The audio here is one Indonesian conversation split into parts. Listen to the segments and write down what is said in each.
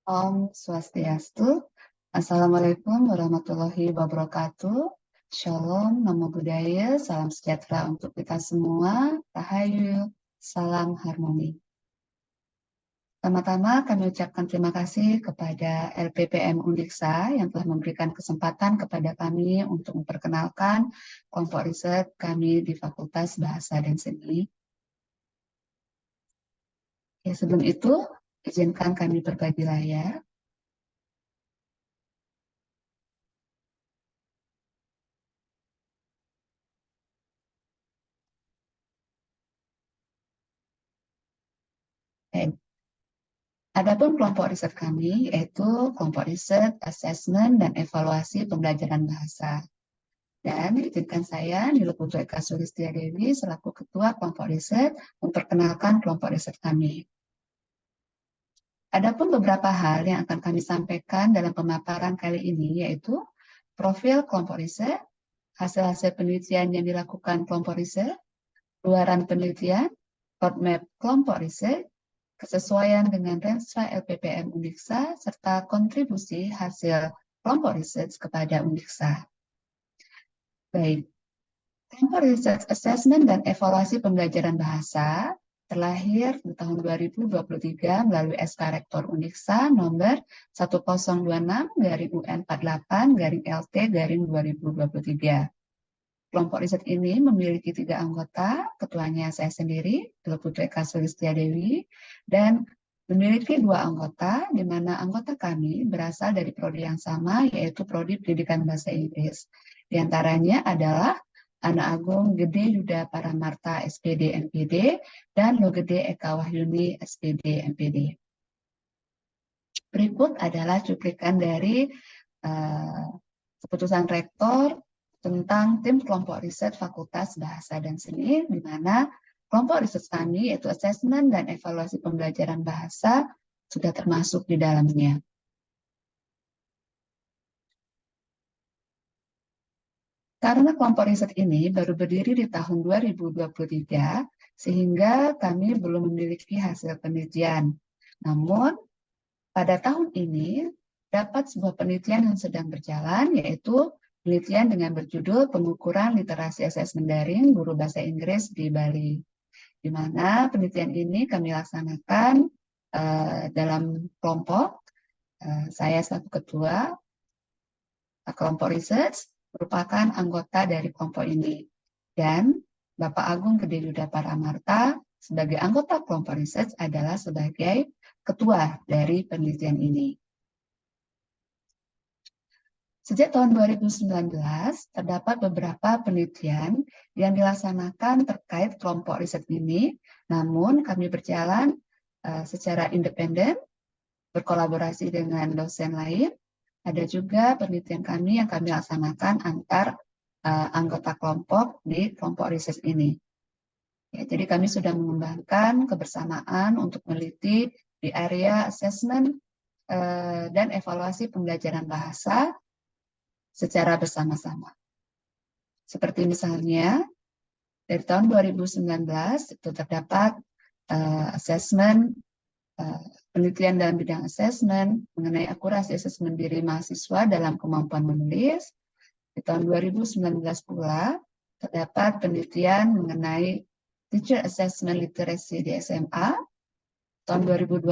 Om Swastiastu. Assalamualaikum warahmatullahi wabarakatuh. Shalom, Namo Buddhaya, salam sejahtera untuk kita semua. Rahayu, salam harmoni. Pertama-tama kami ucapkan terima kasih kepada LPPM Undiksa yang telah memberikan kesempatan kepada kami untuk memperkenalkan kelompok riset kami di Fakultas Bahasa dan Seni. Ya, sebelum itu, izinkan kami berbagi layar. Adapun kelompok riset kami yaitu kelompok riset, asesmen, dan evaluasi pembelajaran bahasa. Dan izinkan saya, Nilo Putu Eka Sulistia Dewi, selaku Ketua Kelompok Riset, memperkenalkan kelompok riset kami. Adapun beberapa hal yang akan kami sampaikan dalam pemaparan kali ini, yaitu profil kelompok riset, hasil-hasil penelitian yang dilakukan kelompok riset, luaran penelitian, roadmap kelompok riset, kesesuaian dengan Renstra LPPM Undiksa, serta kontribusi hasil kelompok riset kepada Undiksa. Baik, kelompok riset assessment dan evaluasi pembelajaran bahasa terlahir di tahun 2023 melalui SK Rektor Undiksa nomor 1026-UN48-LT-2023. Kelompok riset ini memiliki 3 anggota, ketuanya saya sendiri, Nilo Putu Eka Sulistia Dewi, dan memiliki 2 anggota, di mana anggota kami berasal dari prodi yang sama, yaitu prodi Pendidikan Bahasa Inggris. Di antaranya adalah Ana Agung Gede Yuda Paramarta SPD MPD dan Logede Eka Wahyuni SPD MPD. Berikut adalah cuplikan dari keputusan rektor tentang tim kelompok riset Fakultas Bahasa dan Seni, di mana kelompok riset kami, yaitu asesmen dan evaluasi pembelajaran bahasa, sudah termasuk di dalamnya. Karena kelompok riset ini baru berdiri di tahun 2023, sehingga kami belum memiliki hasil penelitian. Namun, pada tahun ini, dapat sebuah penelitian yang sedang berjalan, yaitu penelitian dengan berjudul Pengukuran Literasi Asesmen Daring Guru Bahasa Inggris di Bali, di mana penelitian ini kami laksanakan dalam kelompok. Saya selaku ketua kelompok riset merupakan anggota dari kelompok ini, dan Bapak Agung Gede Yuda Paramarta sebagai anggota kelompok riset adalah sebagai ketua dari penelitian ini. Sejak tahun 2019, terdapat beberapa penelitian yang dilaksanakan terkait kelompok riset ini, namun kami berjalan secara independen, berkolaborasi dengan dosen lain. Ada juga penelitian kami yang kami laksanakan antar anggota kelompok di kelompok riset ini. Ya, jadi kami sudah mengembangkan kebersamaan untuk meneliti di area assessment dan evaluasi pembelajaran bahasa secara bersama-sama. Seperti misalnya, dari tahun 2019 itu terdapat assessment, penelitian dalam bidang assessment mengenai akurasi asesmen diri mahasiswa dalam kemampuan menulis. Di tahun 2019 pula terdapat penelitian mengenai teacher assessment literacy di SMA. Tahun 2020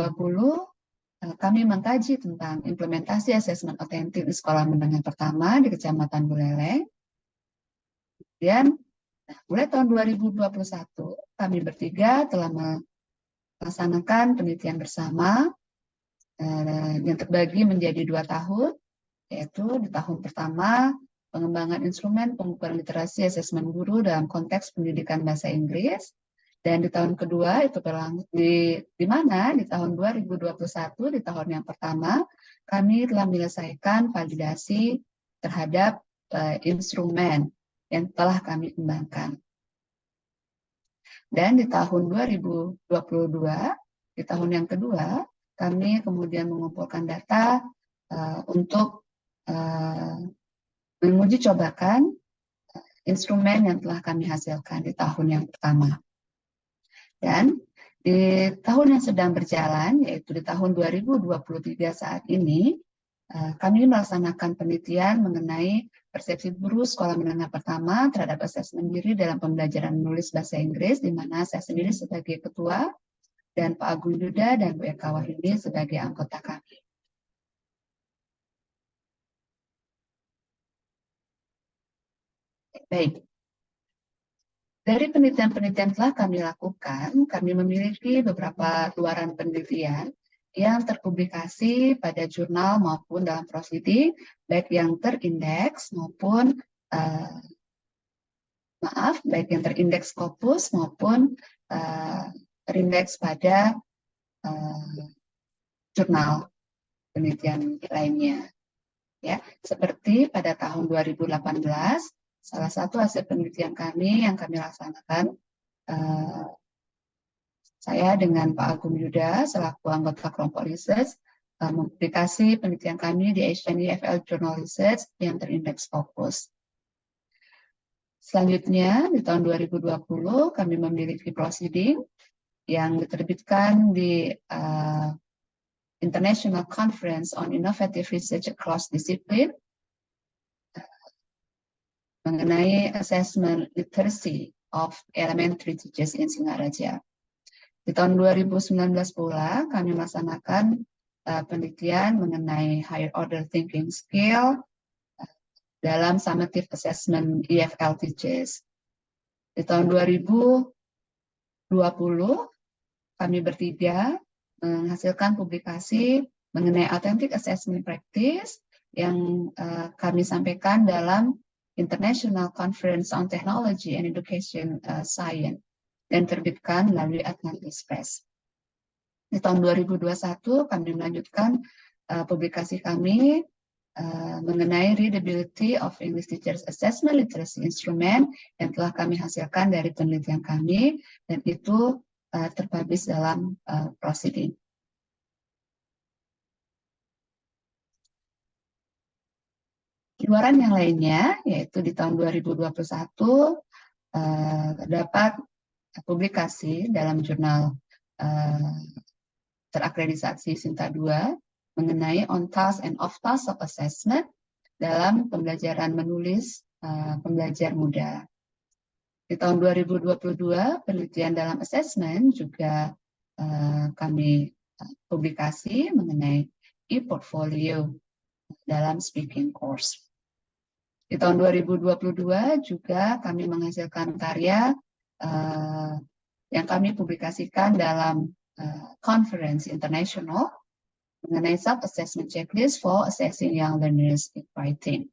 kami mengkaji tentang implementasi asesmen otentik di sekolah menengah pertama di Kecamatan Buleleng. Kemudian, mulai tahun 2021, kami bertiga telah melaksanakan penelitian bersama yang terbagi menjadi 2 tahun, yaitu di tahun pertama, pengembangan instrumen pengukuran literasi asesmen guru dalam konteks pendidikan bahasa Inggris, dan di tahun kedua itu di mana di tahun 2021, di tahun yang pertama, kami telah menyelesaikan validasi terhadap instrumen yang telah kami kembangkan. Dan di tahun 2022, di tahun yang kedua, kami kemudian mengumpulkan data untuk menguji cobakan instrumen yang telah kami hasilkan di tahun yang pertama. Dan Di tahun yang sedang berjalan, yaitu di tahun 2023 saat ini, kami melaksanakan penelitian mengenai persepsi guru sekolah menengah pertama terhadap asesmen diri dalam pembelajaran menulis bahasa Inggris, di mana saya sendiri sebagai ketua, dan Pak Agung Yuda dan Bu Eka Wahyudi sebagai anggota kami. Baik, dari penelitian-penelitian telah kami lakukan, kami memiliki beberapa luaran penelitian yang terpublikasi pada jurnal maupun dalam proceeding, baik yang terindeks maupun baik yang terindeks Scopus maupun terindeks pada jurnal penelitian lainnya. Ya, seperti pada tahun 2018, salah satu hasil penelitian kami yang kami laksanakan, saya dengan Pak Agung Yuda selaku anggota kelompok research mempublikasi penelitian kami di Asian EFL Journal Research yang terindeks Scopus. Selanjutnya, di tahun 2020 kami memiliki proceeding yang diterbitkan di International Conference on Innovative Research Across Discipline mengenai Assessment Literacy of Elementary Teachers in Singaraja. Di tahun 2019 pula kami melaksanakan penelitian mengenai Higher Order Thinking Skill dalam Summative Assessment EFL Teachers. Di tahun 2020 kami bertiga menghasilkan publikasi mengenai Authentic Assessment Practice yang kami sampaikan dalam International Conference on Technology and Education Science dan terbitkan melalui Atlantis Press. Di tahun 2021 kami melanjutkan publikasi kami mengenai Readability of English Teachers Assessment Literacy Instrument yang telah kami hasilkan dari penelitian kami, dan itu terpublish dalam proceeding. Luaran yang lainnya, yaitu di tahun 2021, terdapat publikasi dalam jurnal terakreditasi Sinta 2 mengenai on-task and off-task self-assessment dalam pembelajaran menulis pembelajar muda. Di tahun 2022, penelitian dalam assessment juga kami publikasi mengenai e-portfolio dalam speaking course. Di tahun 2022 juga kami menghasilkan karya yang kami publikasikan dalam conference international mengenai self-assessment checklist for assessing young learners in writing.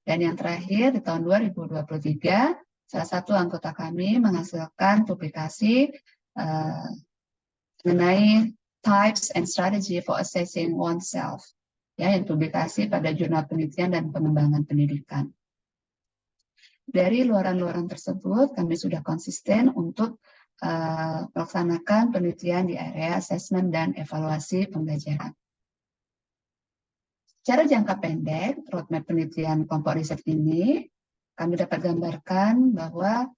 Dan yang terakhir, di tahun 2023, salah satu anggota kami menghasilkan publikasi mengenai types and strategy for assessing oneself, ya, yang publikasi pada jurnal penelitian dan pengembangan pendidikan. Dari luaran-luaran tersebut, kami sudah konsisten untuk melaksanakan penelitian di area asesmen dan evaluasi pembelajaran. Secara jangka pendek, roadmap penelitian kelompok riset ini, kami dapat gambarkan bahwa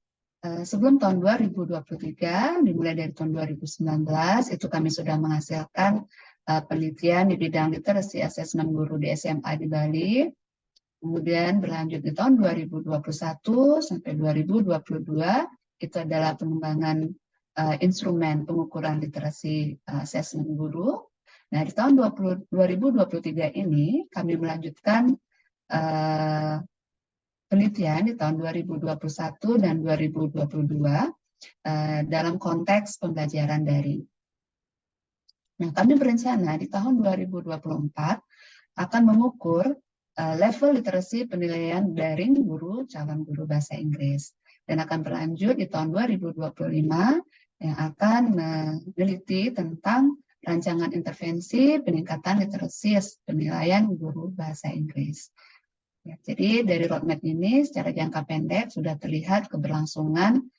sebelum tahun 2023, dimulai dari tahun 2019, itu kami sudah menghasilkan penelitian di bidang literasi asesmen guru di SMA di Bali. Kemudian berlanjut di tahun 2021 sampai 2022, itu adalah pengembangan instrumen pengukuran literasi asesmen guru. Nah, di tahun 2023 ini kami melanjutkan penelitian di tahun 2021 dan 2022 dalam konteks pembelajaran daring. Nah, kami berencana di tahun 2024 akan mengukur level literasi penilaian daring guru calon guru bahasa Inggris, dan akan berlanjut di tahun 2025 yang akan meneliti tentang rancangan intervensi peningkatan literasi penilaian guru bahasa Inggris. Ya, jadi dari roadmap ini secara jangka pendek sudah terlihat keberlangsungan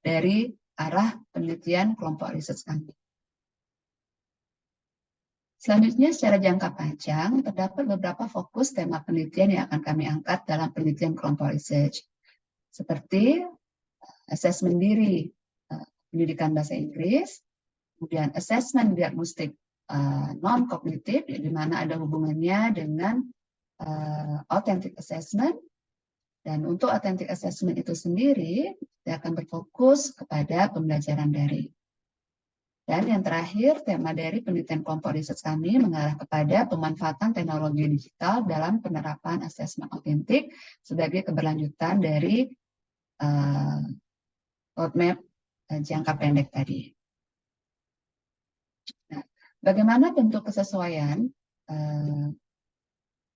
dari arah penelitian kelompok riset kami. Selanjutnya, secara jangka panjang, terdapat beberapa fokus tema penelitian yang akan kami angkat dalam penelitian kelompok research, seperti asesmen diri, pendidikan bahasa Inggris, kemudian assessment diagnostik non-kognitif, di mana ada hubungannya dengan authentic assessment. Dan untuk authentic assessment itu sendiri, kita akan berfokus kepada pembelajaran daring. Dan yang terakhir, tema dari penelitian kelompok riset kami mengarah kepada pemanfaatan teknologi digital dalam penerapan asesmen autentik sebagai keberlanjutan dari roadmap jangka pendek tadi. Nah, bagaimana bentuk kesesuaian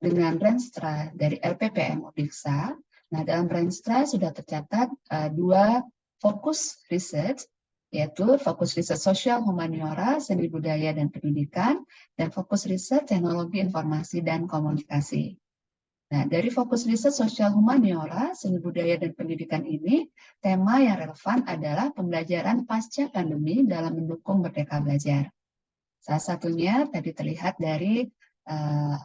dengan Renstra dari LPPM Udiksa? Nah, dalam Renstra sudah tercatat dua fokus riset, yaitu fokus riset sosial humaniora, seni budaya dan pendidikan, dan fokus riset teknologi informasi dan komunikasi. Nah, dari fokus riset sosial humaniora, seni budaya dan pendidikan ini, tema yang relevan adalah pembelajaran pasca pandemi dalam mendukung Merdeka Belajar. Salah satunya tadi terlihat dari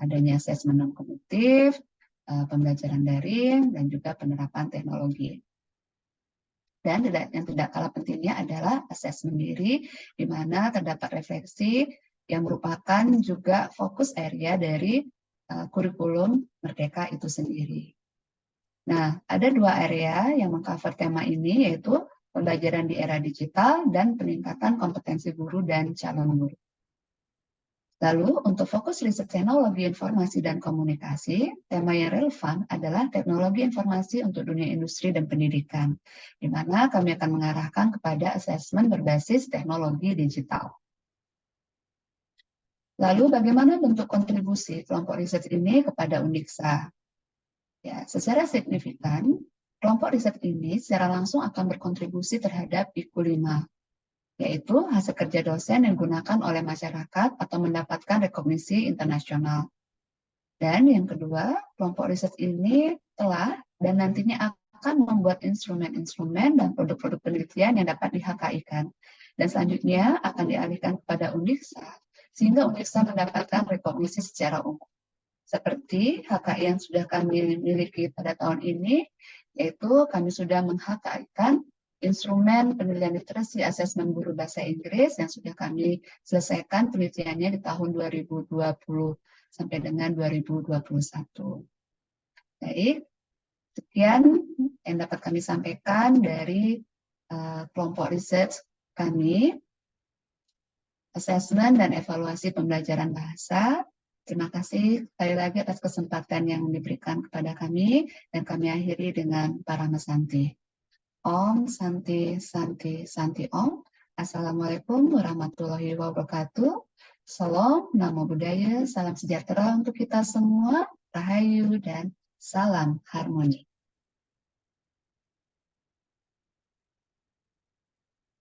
adanya asesmen non-kognitif, pembelajaran daring, dan juga penerapan teknologi. Dan yang tidak kalah pentingnya adalah asesmen diri, di mana terdapat refleksi yang merupakan juga fokus area dari kurikulum Merdeka itu sendiri. Nah, ada dua area yang mengcover tema ini, yaitu pembelajaran di era digital dan peningkatan kompetensi guru dan calon guru. Lalu, untuk fokus riset teknologi informasi dan komunikasi, tema yang relevan adalah teknologi informasi untuk dunia industri dan pendidikan, di mana kami akan mengarahkan kepada asesmen berbasis teknologi digital. Lalu, bagaimana bentuk kontribusi kelompok riset ini kepada Undiksa? Ya, secara signifikan, kelompok riset ini secara langsung akan berkontribusi terhadap IKU 5, yaitu hasil kerja dosen yang digunakan oleh masyarakat atau mendapatkan rekognisi internasional. Dan yang kedua, kelompok riset ini telah dan nantinya akan membuat instrumen-instrumen dan produk-produk penelitian yang dapat di-HKI-kan. Dan selanjutnya akan dialihkan kepada Undiksa, sehingga Undiksa mendapatkan rekognisi secara umum. Seperti HKI yang sudah kami miliki pada tahun ini, yaitu kami sudah meng-HKI-kan instrumen penilaian literasi asesmen guru bahasa Inggris yang sudah kami selesaikan penelitiannya di tahun 2020 sampai dengan 2021. Baik, sekian yang dapat kami sampaikan dari kelompok riset kami, asesmen dan evaluasi pembelajaran bahasa. Terima kasih sekali lagi atas kesempatan yang diberikan kepada kami, dan kami akhiri dengan Parama Santi. Om Santi Santi Santi Om. Assalamualaikum warahmatullahi wabarakatuh. Salam, namo buddhaya, salam sejahtera untuk kita semua, rahayu dan salam harmoni.